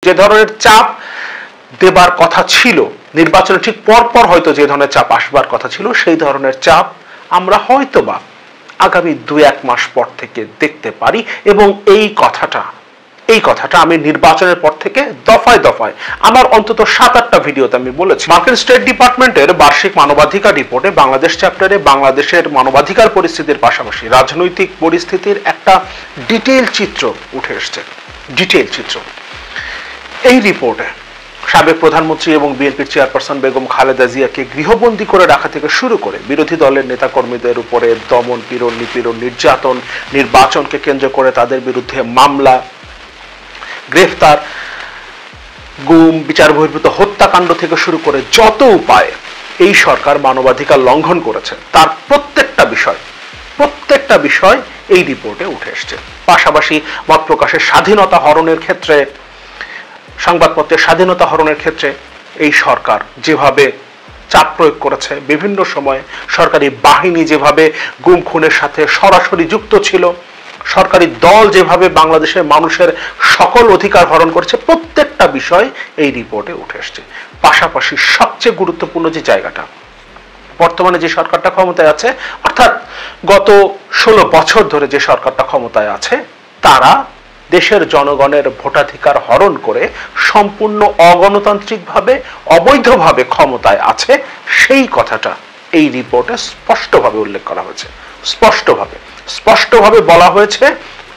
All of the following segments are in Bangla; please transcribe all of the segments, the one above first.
যে ধরনের চাপ দেবার কথা ছিল, নির্বাচনের ঠিক পরপর হয়তো যে ধরনের চাপ আসবার কথা ছিল, সেই ধরনের চাপ আমরা হয়তোবা আগামী 2-1 মাস পর থেকে দেখতে পারি। এবং এই কথাটা আমি নির্বাচনের পর থেকে দফায় দফায় আমার অন্তত 7-8টা ভিডিওতে আমি বলেছি। মার্কিন স্টেট ডিপার্টমেন্টের বার্ষিক মানবাধিকার রিপোর্টে বাংলাদেশ চ্যাপ্টারে বাংলাদেশের মানবাধিকার পরিস্থিতির পাশাপাশি রাজনৈতিক পরিস্থিতির একটা ডিটেইল চিত্র উঠে এসছে। ডিটেইল চিত্র। এই রিপোর্টে সাবেক প্রধানমন্ত্রী এবং বিএনপির চেয়ারপারসন বেগম খালেদা জিয়াকে গৃহবন্দী করে রাখা থেকে শুরু করে বিরোধী দলের নেতাকর্মীদের উপরে দমন, পীড়ন, নিপীড়ন, নির্যাতন, নির্বাচনকে কেন্দ্র করে তাদের বিরুদ্ধে মামলা, গ্রেফতার, গুম, বিচার বহির্ভূত হত্যাকাণ্ড থেকে শুরু করে যত উপায়ে এই সরকার মানবাধিকার লঙ্ঘন করেছে তার প্রত্যেকটা বিষয় এই রিপোর্টে উঠে এসছে। পাশাপাশি মত প্রকাশের স্বাধীনতা হরণের ক্ষেত্রে, সংবাদপত্রের স্বাধীনতা হরণের ক্ষেত্রে এই সরকার যেভাবে চাপ প্রয়োগ করেছে, বিভিন্ন সময়ে সরকারি বাহিনী যেভাবে গুম খুনের সাথে সরাসরি যুক্ত ছিল, সরকারি দল যেভাবে বাংলাদেশের মানুষের সকল অধিকার হরণ করেছে, প্রত্যেকটা বিষয় এই রিপোর্টে উঠে এসছে। পাশাপাশি সবচেয়ে গুরুত্বপূর্ণ যে জায়গাটা, বর্তমানে যে সরকারটা ক্ষমতায় আছে, অর্থাৎ গত 16 বছর ধরে যে সরকারটা ক্ষমতায় আছে, তারা দেশের জনগণের ভোটাধিকার হরণ করে সম্পূর্ণ অগণতান্ত্রিকভাবে, অবৈধভাবে ক্ষমতায় আছে, সেই কথাটা এই রিপোর্টে স্পষ্টভাবে উল্লেখ করা হয়েছে। স্পষ্টভাবে বলা হয়েছে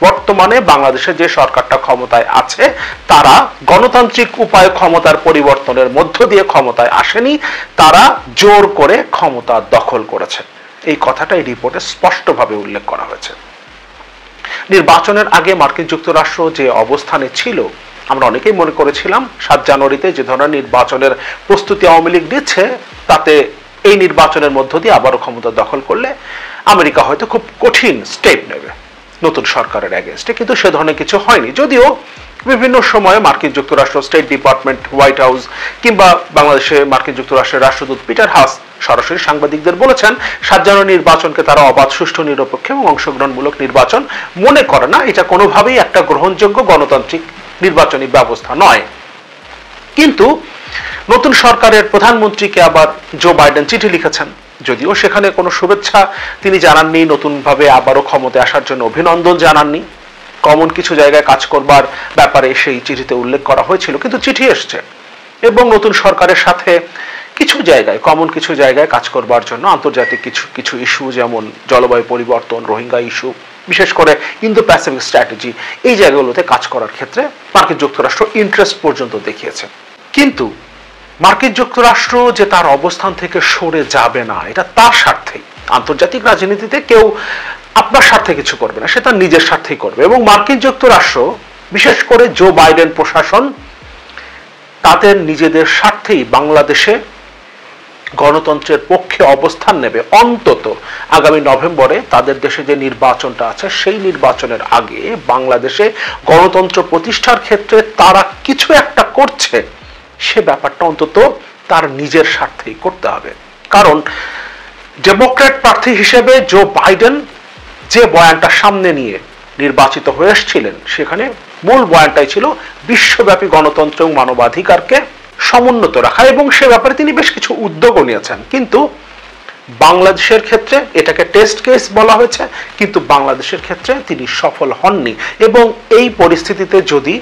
বর্তমানে বাংলাদেশে যে সরকারটা ক্ষমতায় আছে তারা গণতান্ত্রিক উপায়ে ক্ষমতার পরিবর্তনের মধ্য দিয়ে ক্ষমতায় আসেনি, তারা জোর করে ক্ষমতা দখল করেছে। এই কথাটা এই রিপোর্টে স্পষ্টভাবে উল্লেখ করা হয়েছে। নির্বাচনের আগে মার্কিন যুক্তরাষ্ট্র যে অবস্থানে ছিল, আমরা অনেকেই মনে করেছিলাম 7 জানুয়ারিতে যে ধরনের নির্বাচনের প্রস্তুতি আওয়ামী লীগ দিচ্ছে, তাতে এই নির্বাচনের মধ্য দিয়ে আবারও ক্ষমতা দখল করলে আমেরিকা হয়তো খুব কঠিন স্টেপ নেবে নতুন সরকারের এগেইনস্টে, কিন্তু সে ধরনের কিছু হয়নি। যদিও বিভিন্ন সময়ে মার্কিন যুক্তরাষ্ট্র স্টেট ডিপার্টমেন্ট, হোয়াইট হাউস কিংবা বাংলাদেশে মার্কিন যুক্তরাষ্ট্রের রাষ্ট্রদূত পিটার হাস সরাসরি সাংবাদিকদের বলেছেন 7 জানুয়ারি নির্বাচনকে তারা অবাধ, সুষ্ঠু, নিরপেক্ষ এবং অংশগ্রহণমূলক নির্বাচন মনে করে না, এটা কোনোভাবেই একটা গ্রহণযোগ্য গণতান্ত্রিক নির্বাচনী ব্যবস্থা নয়। কিন্তু নতুন সরকারের প্রধানমন্ত্রীকে আবার জো বাইডেন চিঠি লিখেছেন, যদিও সেখানে কোনো শুভেচ্ছা তিনি জানাননি, নতুনভাবে আবারও ক্ষমতায় আসার জন্য অভিনন্দন জানাননি। কমন কিছু জায়গায় কাজ করবার ব্যাপারে সেই চিঠিতে উল্লেখ করা হয়েছিল, কিন্তু চিঠি এসছে এবং নতুন সরকারের সাথে কিছু জায়গায় কাজ করবার জন্য আন্তর্জাতিক কিছু ইস্যু, যেমন জলবায়ু পরিবর্তন, রোহিঙ্গা ইস্যু, বিশেষ করে ইন্দো প্যাসিফিক স্ট্র্যাটেজি, এই জায়গাগুলোতে কাজ করার ক্ষেত্রে মার্কিন যুক্তরাষ্ট্র ইন্টারেস্ট পর্যন্ত দেখিয়েছে। কিন্তু মার্কিন যুক্তরাষ্ট্র যে তার অবস্থান থেকে সরে যাবে না, এটা তার স্বার্থেই। আন্তর্জাতিক রাজনীতিতে কেউ আপনার স্বার্থে কিছু করবে না, সে তার নিজের স্বার্থেই করবে। এবং মার্কিন যুক্তরাষ্ট্র, বিশেষ করে জো বাইডেন প্রশাসন, তাদের নিজেদের স্বার্থেই বাংলাদেশে গণতন্ত্রের পক্ষে অবস্থান নেবে। অন্তত আগামী নভেম্বরে তাদের দেশে যে নির্বাচনটা আছে, সেই নির্বাচনের আগে বাংলাদেশে গণতন্ত্র প্রতিষ্ঠার ক্ষেত্রে তারা কিছু একটা করছে, সে ব্যাপারটা অন্তত তার নিজের স্বার্থেই করতে হবে। কারণ ডেমোক্র্যাট প্রার্থী হিসেবে জো বাইডেন যে বয়ানটা সামনে নিয়ে নির্বাচিত হয়ে এসেছিলেন, সেখানে মূল বয়ানটাই ছিল বিশ্বব্যাপী গণতন্ত্র এবং মানবাধিকারকে সমুন্নত রাখা, এবং সে ব্যাপারে তিনি বেশ কিছু উদ্যোগও নিয়েছেন। কিন্তু বাংলাদেশের ক্ষেত্রে এটাকে টেস্ট কেস বলা হয়েছে, কিন্তু বাংলাদেশের ক্ষেত্রে তিনি সফল হননি। এবং এই পরিস্থিতিতে যদি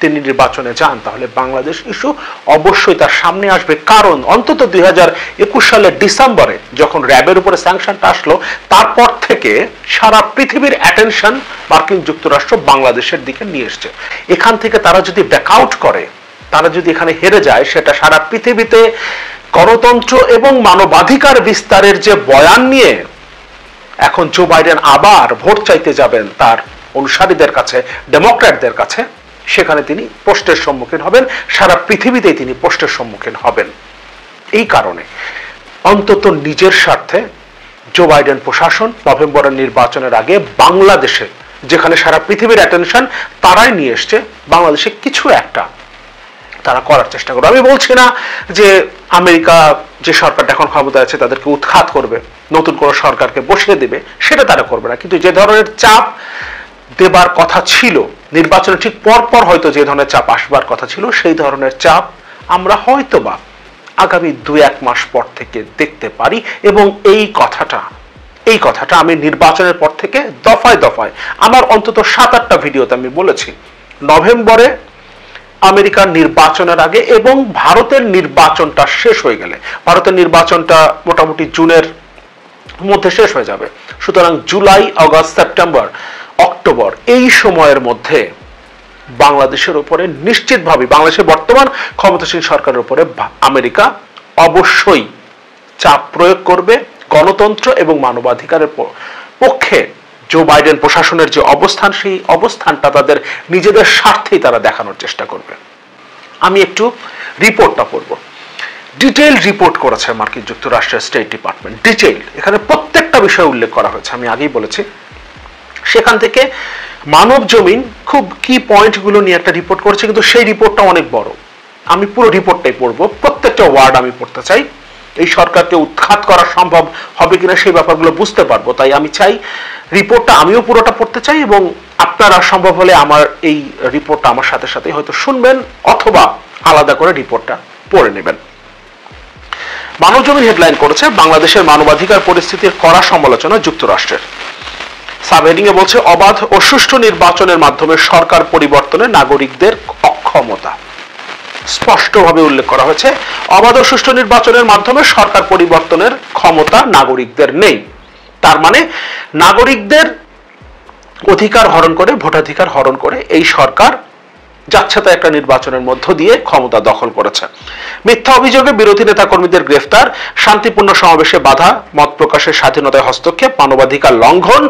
তিনি নির্বাচনে যান, তাহলে বাংলাদেশ ইস্যু অবশ্যই তার সামনে আসবে। কারণ অন্তত 2021 সালের ডিসেম্বরে যখন র্যাবের উপরে স্যাংশনটা আসলো, তারপর থেকে সারা পৃথিবীর অ্যাটেনশন মার্কিন যুক্তরাষ্ট্র বাংলাদেশের দিকে নিয়ে এসছে। এখান থেকে তারা যদি ব্যাকআউট করে, তারা যদি এখানে হেরে যায়, সেটা সারা পৃথিবীতে গণতন্ত্র এবং মানবাধিকার বিস্তারের যে বয়ান নিয়ে এখন জো বাইডেন আবার ভোট চাইতে যাবেন তার অনুসারীদের কাছে, ডেমোক্র্যাটদের কাছে, সেখানে তিনি প্রশ্নের সম্মুখীন হবেন, সারা পৃথিবীতেই তিনি প্রশ্নের সম্মুখীন হবেন। এই কারণে অন্তত নিজের স্বার্থে জো বাইডেন প্রশাসন নভেম্বরের নির্বাচনের আগে বাংলাদেশে, যেখানে সারা পৃথিবীর অ্যাটেনশন তারাই নিয়ে এসছে, বাংলাদেশে কিছু একটা তারা করার চেষ্টা করবে। আমি বলছি না যে আমেরিকা যে সরকারটা এখন ক্ষমতায় আছে তাদেরকে উৎখাত করবে, নতুন কোনো সরকারকে বসিয়ে দেবে, সেটা তারা করবে না। কিন্তু যে ধরনের চাপ দেবার কথা ছিল নির্বাচনের ঠিক পরপর হয়তো যে ধরনের চাপ আসবার কথা ছিল সেই ধরনের চাপ আমরা হয়তোবা আগামী 2-1 মাস পর থেকে দেখতে পারি। এবং এই কথাটা আমি নির্বাচনের পর থেকে দফায় দফায় আমার অন্তত 7-8টা ভিডিওতে আমি বলেছি। নভেম্বরে আমেরিকার নির্বাচনের আগে এবং ভারতের নির্বাচনটা শেষ হয়ে গেলে, ভারতের নির্বাচনটা মোটামুটি জুনের মধ্যে শেষ হয়ে যাবে, সুতরাং জুলাই, আগস্ট, সেপ্টেম্বর, অক্টোবর এই সময়ের মধ্যে বাংলাদেশের উপরে নিশ্চিতভাবে, বাংলাদেশের বর্তমান ক্ষমতাসীন সরকারের উপরে আমেরিকা অবশ্যই চাপ প্রয়োগ করবে। গণতন্ত্র এবং মানবাধিকারের পক্ষে জো বাইডেন প্রশাসনের যে অবস্থান, সেই অবস্থানটা তাদের নিজেদের স্বার্থেই তারা দেখানোর চেষ্টা করবে। আমি একটু রিপোর্টটা পড়ব। ডিটেইল রিপোর্ট করেছে মার্কিন যুক্তরাষ্ট্রের স্টেট ডিপার্টমেন্ট, ডিটেইল, এখানে প্রত্যেকটা বিষয় উল্লেখ করা হয়েছে, আমি আগেই বলেছি। সেখান থেকে মানব জমিন খুব কি পয়েন্টগুলো নিয়ে একটা রিপোর্ট করেছে, কিন্তু সেই রিপোর্টটা অনেক বড়। আমি পুরো রিপোর্টটাই পড়বো, প্রত্যেকটা ওয়ার্ড আমি পড়তে চাই। এই সরকারকে উৎখাত করা সম্ভব হবে কিনা সেই ব্যাপারগুলো বুঝতে পারবো, তাই আমি চাই রিপোর্টটা আমিও পুরোটা পড়তে চাই এবং আপনারা সম্ভব হলে আমার এই রিপোর্টটা আমার সাথে সাথে হয়তো শুনবেন অথবা আলাদা করে রিপোর্টটা পড়ে নেবেন। মানব জমিন হেডলাইন করেছে বাংলাদেশের মানবাধিকার পরিস্থিতির কড়া সমালোচনা যুক্তরাষ্ট্রের। সাবহেডিং এ বলছে অবাধ ও সুষ্ঠু নির্বাচনের মাধ্যমে সরকার পরিবর্তনে নাগরিকদের অক্ষমতা। স্পষ্টভাবে উল্লেখ করা হয়েছে অবাধ ও সুষ্ঠু নির্বাচনের মাধ্যমে সরকার পরিবর্তনের ক্ষমতা নাগরিকদের নেই। তার মানে নাগরিকদের অধিকার হরণ করে, ভোটাধিকার হরণ করে এই সরকার যাচ্ছেতা একটা নির্বাচনের মধ্য দিয়ে ক্ষমতা দখল করেছে। মিথ্যা অভিযোগে বিরোধী নেতা কর্মীদের গ্রেফতার, শান্তিপূর্ণ সমাবেশে বাধা, মত প্রকাশের স্বাধীনতায় হস্তক্ষেপ, মানবাধিকার লঙ্ঘন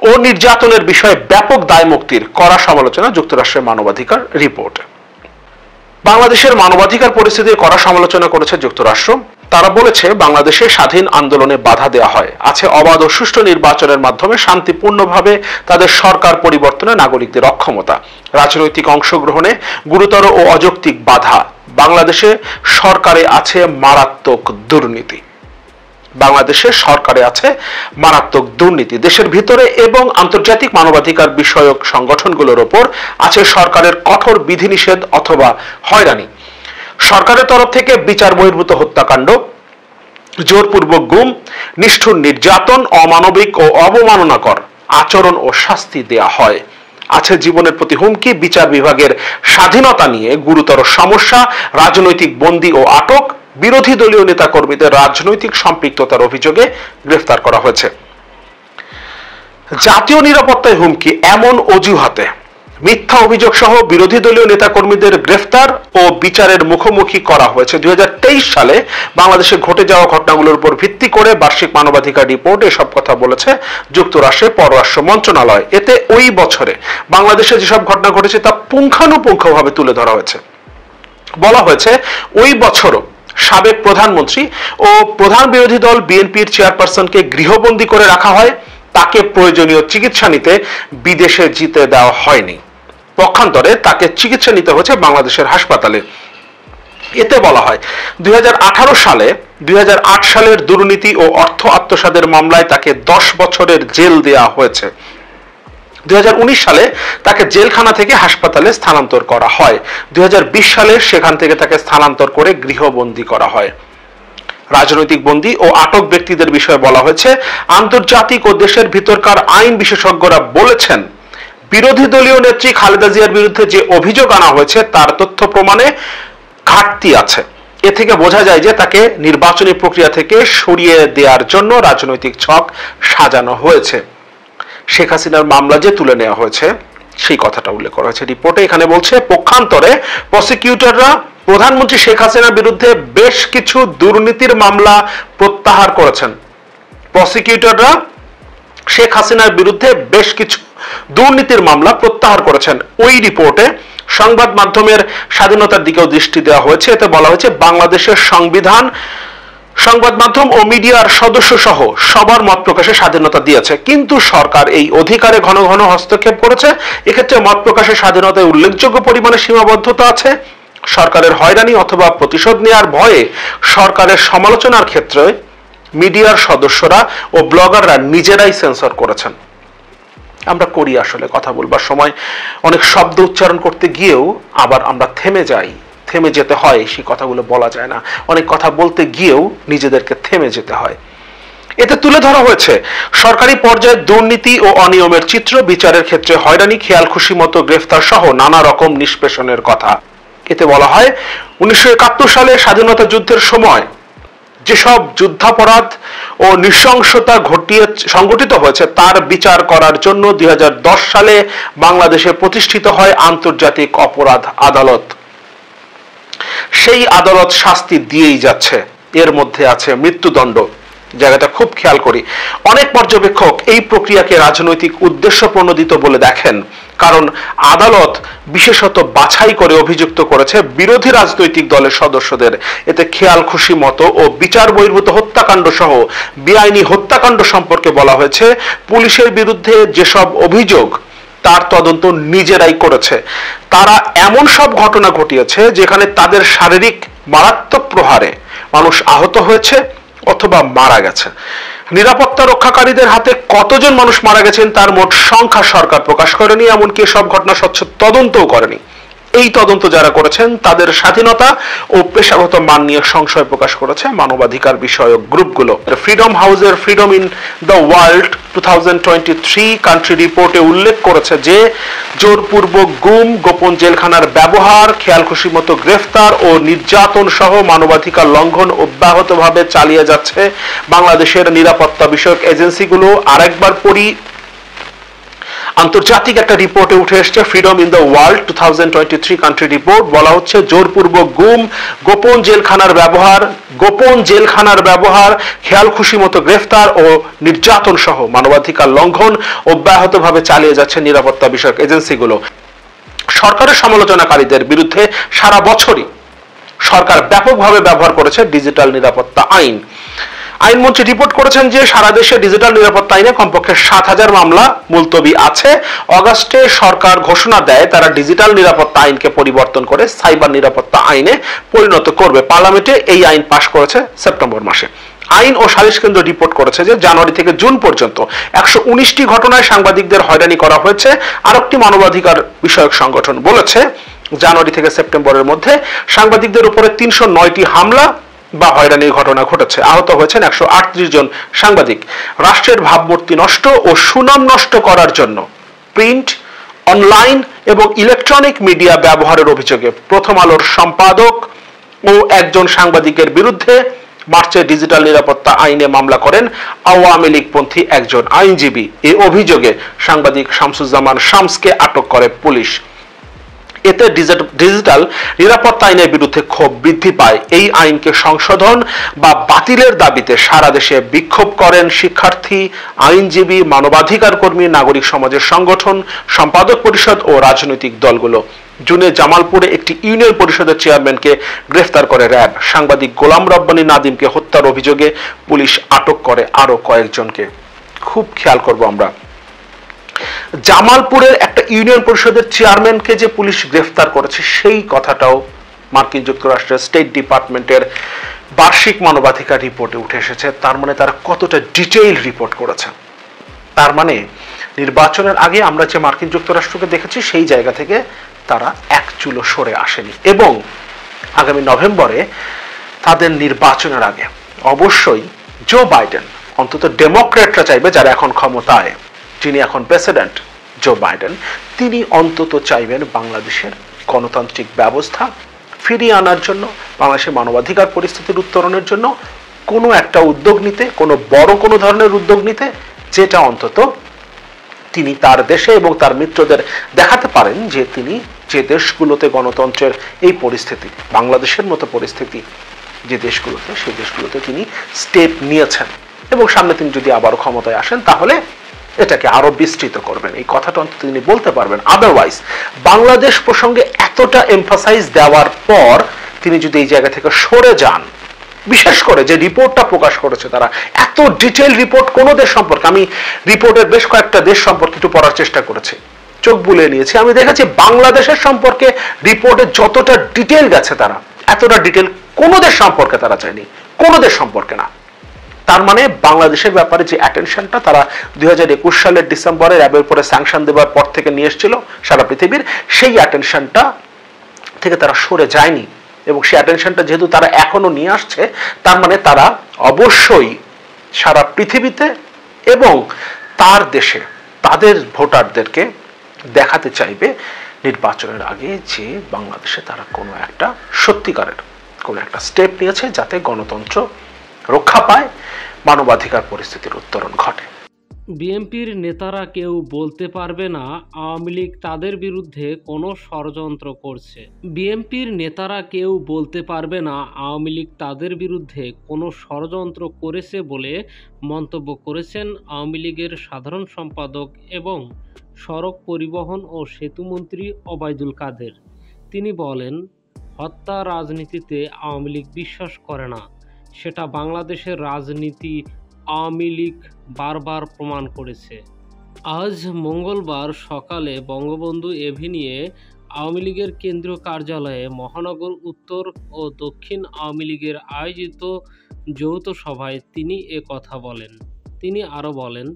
ও নির্যাতনের বিষয়ে ব্যাপক দায় মুক্তির কড়া সমালোচনা যুক্তরাষ্ট্রের মানবাধিকার রিপোর্ট। বাংলাদেশের মানবাধিকার পরিস্থিতির কড়া সমালোচনা করেছে যুক্তরাষ্ট্র। তারা বলেছে বাংলাদেশে স্বাধীন আন্দোলনে বাধা দেওয়া হয়, আছে অবাধ ও সুষ্ঠু নির্বাচনের মাধ্যমে শান্তিপূর্ণভাবে তাদের সরকার পরিবর্তনে নাগরিকদের অক্ষমতা, রাজনৈতিক অংশগ্রহণে গুরুতর ও অযৌক্তিক বাধা, বাংলাদেশে সরকারে আছে মারাত্মক দুর্নীতি। বাংলাদেশের সরকারে আছে মারাত্মক দুর্নীতি, দেশের ভিতরে এবং আন্তর্জাতিক মানবাধিকার বিষয়ক সংগঠনগুলোর উপর আছে সরকারের কঠোর বিধিনিষেধ অথবা হয়রানি, সরকারের তরফ থেকে বিচার বহির্ভূত হত্যাকাণ্ড, জোরপূর্বক গুম, নিষ্ঠুর নির্যাতন, অমানবিক ও অবমাননাকর আচরণ ও শাস্তি দেয়া হয়, আছে জীবনের প্রতি হুমকি, বিচার বিভাগের স্বাধীনতা নিয়ে গুরুতর সমস্যা, রাজনৈতিক বন্দী ও আটক, বিরোধী দলীয় নেতাকর্মীদের রাজনৈতিক সম্পৃক্ততার অভিযোগে গ্রেফতার করা হয়েছে। জাতীয় নিরাপত্তায় হুমকি এমন অজুহাতে মিথ্যা অভিযোগ সহ বিরোধী দলীয় নেতাকর্মীদের গ্রেফতার ও বিচারের মুখোমুখি করা হয়েছে। 2023 সালে বাংলাদেশে ঘটে যাওয়া ঘটনাগুলোর উপর ভিত্তি করে বার্ষিক মানবাধিকার রিপোর্ট এসব কথা বলেছে যুক্তরাষ্ট্রের পররাষ্ট্র মন্ত্রণালয়। এতে ওই বছরে বাংলাদেশে যেসব ঘটনা ঘটেছে তা পুঙ্খানুপুঙ্খভাবে তুলে ধরা হয়েছে। বলা হয়েছে ওই বছরও সাবেক প্রধানমন্ত্রী ও প্রধান বিরোধী দল বিএনপির চেয়ারপারসনকে গৃহবন্দী করে রাখা হয়, তাকে প্রয়োজনীয় চিকিৎসা নিতে বিদেশে যেতে দেওয়া হয়নি, পক্ষান্তরে তাকে চিকিৎসা নিতে হয়েছে বাংলাদেশের হাসপাতালে। এতে বলা হয় 2008 সালের দুর্নীতি ও অর্থ আত্মসাতের মামলায় তাকে 10 বছরের জেল দেয়া হয়েছে। 2019 সালে তাকে জেলখানা থেকে হাসপাতালে স্থানান্তর করা হয়। 2020 সালে সেখান থেকে তাকে স্থানান্তর করে গৃহবন্দী করা হয়। রাজনৈতিক বন্দী ও আটক ব্যক্তিদের বিষয়ে বলা হয়েছে আন্তর্জাতিক ও দেশের ভিতরকার আইন বিশেষজ্ঞরা বলেছেন বিরোধী দলীয় নেত্রী খালেদা জিয়ার বিরুদ্ধে যে অভিযোগ আনা হয়েছে তার তথ্য প্রমাণে ঘাটতি আছে। এ থেকে বোঝা যায় যে তাকে নির্বাচনী প্রক্রিয়া থেকে সরিয়ে দেওয়ার জন্য রাজনৈতিক ছক সাজানো হয়েছে। শেখ হাসিনার মামলা যে তুলে নেওয়া হয়েছে সেই কথাটা উল্লেখ করা হয়েছে রিপোর্টে। এখানে বলছে পক্ষান্তরে প্রসিকিউটররা প্রধানমন্ত্রী শেখ হাসিনার বিরুদ্ধে বেশ কিছু দুর্নীতির মামলা প্রত্যাহার করেছেন। প্রসিকিউটররা শেখ হাসিনার বিরুদ্ধে বেশ কিছু দুর্নীতির মামলা প্রত্যাহার করেছেন। ওই রিপোর্টে সংবাদ মাধ্যমের স্বাধীনতার দিকেও দৃষ্টি দেওয়া হয়েছে। এতে বলা হয়েছে বাংলাদেশের সংবিধান সংবাদ মাধ্যম ও মিডিয়ার সদস্য সহ সবার মত প্রকাশের স্বাধীনতা দিয়েছে, কিন্তু সরকার এই অধিকারে ঘন ঘন হস্তক্ষেপ করেছে। এক্ষেত্রে মত প্রকাশের স্বাধীনতায় উল্লেখযোগ্য পরিমাণে সীমাবদ্ধতা আছে। সরকারের হয়রানি অথবা প্রতিশোধ নেওয়ার ভয়ে সরকারের সমালোচনার ক্ষেত্রে মিডিয়ার সদস্যরা ও ব্লগাররা নিজেরাই সেন্সর করেছেন। আমরা করি আসলে কথা বলবার সময় অনেক শব্দ উচ্চারণ করতে গিয়েও আবার আমরা থেমে যেতে হয়, সেই কথাগুলো বলা যায় না। অনেক কথা বলতে গিয়েও নিজেদেরকে থেমে যেতে হয়। এতে তুলে ধরা হয়েছে সরকারি পর্যায়ে দুর্নীতি ও অনিয়মের চিত্র, বিচারের ক্ষেত্রে হয়রানি, খেয়াল খুশি মতো গ্রেফতার সহ নানা রকম নিষ্পেষণের কথা। এতে বলা হয় 1971 সালে স্বাধীনতা যুদ্ধের সময় যেসব যুদ্ধাপরাধ ও নৃশংসতা সংগঠিত হয়েছে তার বিচার করার জন্য 2010 সালে বাংলাদেশে প্রতিষ্ঠিত হয় আন্তর্জাতিক অপরাধ আদালত। সেই আদালত শাস্তি দিয়েই যাচ্ছে, এর মধ্যে আছে মৃত্যুদণ্ড। জায়গাটা খুব খেয়াল করি, অনেক পর্যবেক্ষক এই প্রক্রিয়াকে রাজনৈতিক উদ্দেশ্য প্রণোদিত বলে দেখেন, কারণ আদালত বিশেষত বাছাই করে অভিযুক্ত করেছে বিরোধী রাজনৈতিক দলের সদস্যদের। এতে খেয়াল খুশি মতো ও বিচার বহির্ভূত হত্যাকাণ্ড সহ বেআইনি হত্যাকাণ্ড সম্পর্কে বলা হয়েছে পুলিশের বিরুদ্ধে যেসব অভিযোগ তার তদন্ত নিজেরাই করেছে। তারা এমন সব ঘটনা ঘটিয়েছে যেখানে তাদের শারীরিক মারাত্মক প্রহারে মানুষ আহত হয়েছে অথবা মারা গেছে। নিরাপত্তা রক্ষাকারীদের হাতে কতজন মানুষ মারা গেছেন তার মোট সংখ্যা সরকার প্রকাশ করেনি, এমনকি সব ঘটনা স্বচ্ছ তদন্তও করেনি। এই তদন্ত যারা করেছেন তাদের স্বাধীনতা ও পেশাগত মান নিয়ে সংশয় প্রকাশ করেছে মানবাধিকার বিষয়ক গ্রুপগুলো। ফ্রিডম হাউসের freedom in the world 2023 country রিপোর্টে উল্লেখ করেছে যে জোরপূর্বক গুম, গোপন জেলখানার ব্যবহার, খেয়াল খুশি মতো গ্রেফতার ও নির্যাতন সহ মানবাধিকার লঙ্ঘন অব্যাহতভাবে চালিয়ে যাচ্ছে বাংলাদেশের নিরাপত্তা বিষয়ক এজেন্সিগুলো। আরেকবার পড়ি, আন্তর্জাতিক একটা রিপোর্টে উঠে এসছে freedom in the world 2023 country report. বলা হচ্ছে জোরপূর্বক গুম, গোপন জেলখানার ব্যবহার, খেয়াল খুশি মতো গ্রেফতার ও নির্যাতন সহ মানবাধিকার লঙ্ঘন অব্যাহতভাবে চালিয়ে যাচ্ছে নিরাপত্তা বিষয়ক এজেন্সিগুলো। সরকারের সমালোচনাকারীদের বিরুদ্ধে সারা বছরই সরকার ব্যাপকভাবে ব্যবহার করেছে ডিজিটাল নিরাপত্তা আইন। আইনমন্ত্রী রিপোর্ট করেছেন যে সারা দেশে ডিজিটাল নিরাপত্তা আইনে কমপক্ষে 7,000 মামলা মুলতবি আছে। অগাস্টে সরকার ঘোষণা দেয় তারা ডিজিটাল নিরাপত্তা আইনকে পরিবর্তন করে সাইবার নিরাপত্তা আইনে পরিণত করবে। পার্লামেন্টে এই আইন পাশ করেছে সেপ্টেম্বর মাসে। আইন ও সালিশ কেন্দ্র রিপোর্ট করেছে যে জানুয়ারি থেকে জুন পর্যন্ত 119টি ঘটনায় সাংবাদিকদের হয়রানি করা হয়েছে। আরেকটি মানবাধিকার বিষয়ক সংগঠন বলেছে জানুয়ারি থেকে সেপ্টেম্বরের মধ্যে সাংবাদিকদের উপরে 309টি হামলা বা হয়রানির ঘটনা ঘটেছে। আহত হয়েছেন 138 জন সাংবাদিক। রাষ্ট্রের ভাবমূর্তি নষ্ট ও সুনাম নষ্ট করার জন্য প্রিন্ট, অনলাইন এবং ইলেকট্রনিক মিডিয়া ব্যবহারের অভিযোগে প্রথম আলোর সম্পাদক ও একজন সাংবাদিকের বিরুদ্ধে মার্চে ডিজিটাল নিরাপত্তা আইনে মামলা করেন আওয়ামী লীগপন্থী একজন আইনজীবী। এই অভিযোগে সাংবাদিক শামসুজ্জামান শামসকে আটক করে পুলিশ। এতে ডিজিটাল নিরাপত্তা আইনের বিরুদ্ধে ক্ষোভ বৃদ্ধি পায়। এই আইনকে সংশোধন বা বাতিলের দাবিতে সারা দেশে বিক্ষোভ করেন শিক্ষার্থী, আইনজীবী, মানবাধিকার কর্মী, নাগরিক সমাজের সংগঠন, সম্পাদক পরিষদ ও রাজনৈতিক দলগুলো। জুনে জামালপুরে একটি ইউনিয়ন পরিষদের চেয়ারম্যানকে গ্রেফতার করে র‍্যাব। সাংবাদিক গোলাম রব্বানী নাদিমকে হত্যার অভিযোগে পুলিশ আটক করে আরো কয়েকজনকে। খুব খেয়াল করব আমরা, জামালপুরের একটা ইউনিয়ন পরিষদের চেয়ারম্যানকে যে পুলিশ গ্রেফতার করেছে সেই কথাটাও মার্কিন যুক্তরাষ্ট্রের স্টেট ডিপার্টমেন্টের বার্ষিক মানবাধিকার রিপোর্টে উঠে এসেছে। তার মানে তারা কতটা ডিটেইল রিপোর্ট করেছে। তার মানে নির্বাচনের আগে আমরা যে মার্কিন যুক্তরাষ্ট্রকে দেখেছি সেই জায়গা থেকে তারা এক চুলো সরে আসেনি, এবং আগামী নভেম্বরে তাদের নির্বাচনের আগে অবশ্যই জো বাইডেন, অন্তত ডেমোক্রেটরা চাইবে, যারা এখন ক্ষমতায়, যিনি এখন প্রেসিডেন্ট জো বাইডেন, তিনি অন্তত চাইবেন বাংলাদেশের গণতান্ত্রিক ব্যবস্থা ফিরিয়ে আনার জন্য, বাংলাদেশের মানবাধিকার পরিস্থিতির উত্তরণের জন্য কোনো একটা উদ্যোগ নিতে, কোনো বড় কোনো ধরনের উদ্যোগ নিতে, যেটা অন্তত তিনি তার দেশে এবং তার মিত্রদের দেখাতে পারেন যে তিনি যে দেশগুলোতে গণতন্ত্রের এই পরিস্থিতি, বাংলাদেশের মতো পরিস্থিতি যে দেশগুলোতে, সেই দেশগুলোতে তিনি স্টেপ নিয়েছেন, এবং সামনে তিনি যদি আবারও ক্ষমতায় আসেন তাহলে এটাকে আরো বিস্তৃত করবেন। এই কথাটা অন্তত তিনি বলতে পারবেন। আদারওয়াইজ বাংলাদেশ প্রসঙ্গে এতটা এমফাসাইজ দেওয়ার পর তিনি যদি এই জায়গা থেকে সরে যান, বিশেষ করে যে রিপোর্টটা প্রকাশ করেছে তারা, এত ডিটেইল রিপোর্ট কোন দেশ সম্পর্কে, আমি রিপোর্টের বেশ কয়েকটা দেশ সম্পর্কে একটু পড়ার চেষ্টা করেছি, চোখ বুলিয়ে নিয়েছি, আমি দেখেছি বাংলাদেশের সম্পর্কে রিপোর্টে যতটা ডিটেইল গেছে তারা, এতটা ডিটেইল কোন দেশ সম্পর্কে তারা চায়নি, কোন দেশ সম্পর্কে না। তার মানে বাংলাদেশের ব্যাপারে যে অ্যাটেনশনটা তারা 2021 সালের ডিসেম্বরে র্যাবের উপরে স্যাংশন দেওয়ার পর থেকে নিয়ে এসেছিল সারা পৃথিবীর, সেই অ্যাটেনশনটা থেকে তারা সরে যায়নি। এবং সেই অ্যাটেনশনটা যেহেতু তারা এখনো নিয়ে আসছে, তার মানে তারা অবশ্যই সারা পৃথিবীতে এবং তার দেশে তাদের ভোটারদেরকে দেখাতে চাইবে নির্বাচনের আগে যে বাংলাদেশে তারা কোনো একটা সত্যিকারের কোনো একটা স্টেপ নিয়েছে যাতে গণতন্ত্র রক্ষা পায়, মানবাধিকার পরিস্থিতির উত্তরণ ঘটে। বিএনপির নেতারা কেউ বলতে পারবে না আওয়ামী লীগ তাদের বিরুদ্ধে কোনো ষড়যন্ত্র করছে। বিএনপির নেতারা কেউ বলতে পারবে না আওয়ামী লীগ তাদের বিরুদ্ধে কোনো ষড়যন্ত্র করেছে বলে মন্তব্য করেছেন আওয়ামী লীগের সাধারণ সম্পাদক এবং সড়ক পরিবহন ও সেতুমন্ত্রী ওবায়দুল কাদের। তিনি বলেন, হত্যা রাজনীতিতে আওয়ামী লীগ বিশ্বাস করে না, সেটা বাংলাদেশের রাজনীতি আওয়ামী লীগ বারবার প্রমাণ করেছে। আজ মঙ্গলবার সকালে বঙ্গবন্ধু এভিনিউয়ে আওয়ামী লীগের কেন্দ্রীয় কার্যালয়ে মহানগর উত্তর ও দক্ষিণ আওয়ামী লীগের আয়োজিত যৌথ সভায় তিনি এ কথা বলেন। তিনি আরও বলেন,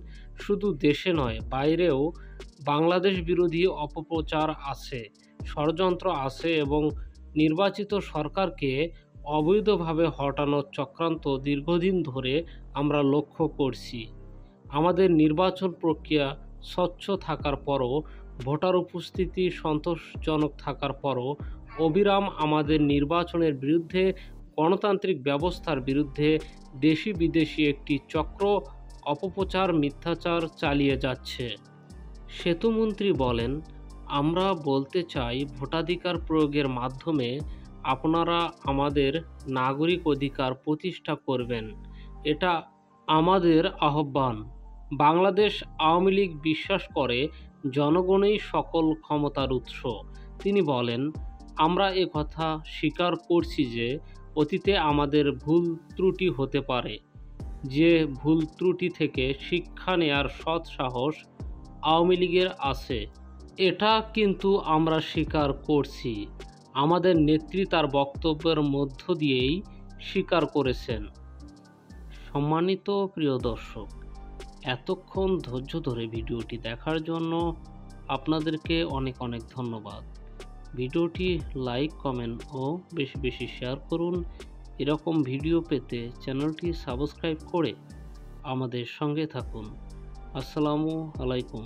শুধু দেশে নয় বাইরেও বাংলাদেশ বিরোধী অপপ্রচার আছে, ষড়যন্ত্র আছে এবং নির্বাচিত সরকারকে অবৈধভাবে হটানোর চক্রান্ত দীর্ঘদিন ধরে আমরা লক্ষ্য করছি। আমাদের নির্বাচন প্রক্রিয়া স্বচ্ছ থাকার পরও, ভোটার উপস্থিতি সন্তোষজনক থাকার পরও অবিরাম আমাদের নির্বাচনের বিরুদ্ধে, গণতান্ত্রিক ব্যবস্থার বিরুদ্ধে দেশি বিদেশি একটি চক্র অপপ্রচার মিথ্যাচার চালিয়ে যাচ্ছে। সেতুমন্ত্রী বলেন, আমরা বলতে চাই ভোটাধিকার প্রয়োগের মাধ্যমে আপনারা আমাদের নাগরিক অধিকার প্রতিষ্ঠা করবেন, এটা আমাদের আহ্বান। বাংলাদেশ আওয়ামী লীগ বিশ্বাস করে জনগণই সকল ক্ষমতার উৎস। তিনি বলেন, আমরা কথা স্বীকার করছি যে অতীতে আমাদের ভুল ত্রুটি হতে পারে, যে ভুল ত্রুটি থেকে শিক্ষা নেয়ার সৎ সাহস আওয়ামী লীগের আছে, এটা কিন্তু আমরা স্বীকার করছি। আমাদের নেত্রী তার বক্তব্যের মধ্য দিয়েই স্বীকার করেছেন। সম্মানিত প্রিয় দর্শক, এতক্ষণ ধৈর্য ধরে ভিডিওটি দেখার জন্য আপনাদেরকে অনেক অনেক ধন্যবাদ। ভিডিওটি লাইক, কমেন্ট ও বেশি বেশি শেয়ার করুন। এরকম ভিডিও পেতে চ্যানেলটি সাবস্ক্রাইব করে আমাদের সঙ্গে থাকুন। আসসালামু আলাইকুম।